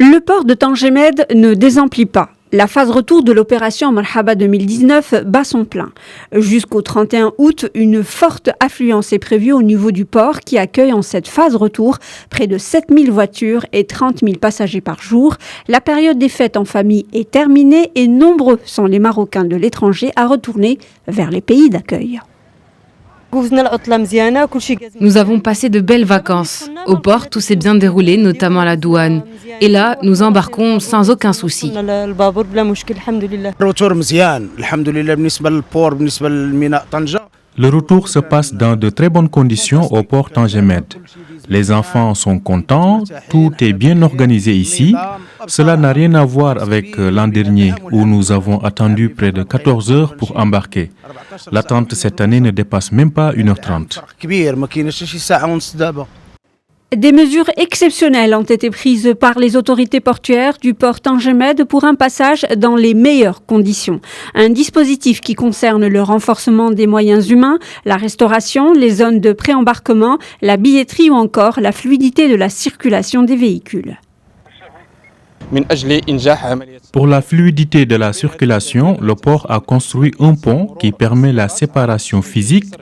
Le port de Tangemed ne désemplit pas. La phase retour de l'opération Marhaba 2019 bat son plein. Jusqu'au 31 août, une forte affluence est prévue au niveau du port qui accueille en cette phase retour près de 7000 voitures et 30 000 passagers par jour. La période des fêtes en famille est terminée et nombreux sont les Marocains de l'étranger à retourner vers les pays d'accueil. Nous avons passé de belles vacances. Au port, tout s'est bien déroulé, notamment à la douane. Et là, nous embarquons sans aucun souci. Le retour se passe dans de très bonnes conditions au port Tangemed. Les enfants sont contents, tout est bien organisé ici. Cela n'a rien à voir avec l'an dernier où nous avons attendu près de 14 heures pour embarquer. L'attente cette année ne dépasse même pas 1h30. Des mesures exceptionnelles ont été prises par les autorités portuaires du port Tangemed pour un passage dans les meilleures conditions. Un dispositif qui concerne le renforcement des moyens humains, la restauration, les zones de pré-embarquement, la billetterie ou encore la fluidité de la circulation des véhicules. Pour la fluidité de la circulation, le port a construit un pont qui permet la séparation physique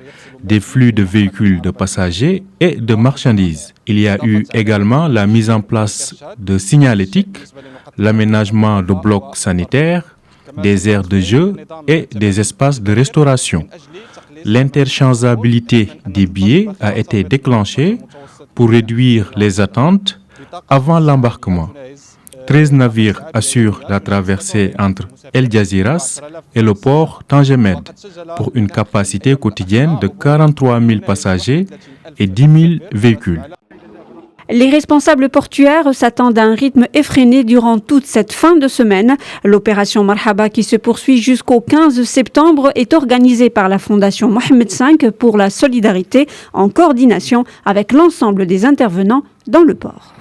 des flux de véhicules de passagers et de marchandises. Il y a eu également la mise en place de signalétique, l'aménagement de blocs sanitaires, des aires de jeu et des espaces de restauration. L'interchangeabilité des billets a été déclenchée pour réduire les attentes avant l'embarquement. 13 navires assurent la traversée entre El Jaziras et le port Tangemed pour une capacité quotidienne de 43 000 passagers et 10 000 véhicules. Les responsables portuaires s'attendent à un rythme effréné durant toute cette fin de semaine. L'opération Marhaba qui se poursuit jusqu'au 15 septembre est organisée par la Fondation Mohamed V pour la solidarité en coordination avec l'ensemble des intervenants dans le port.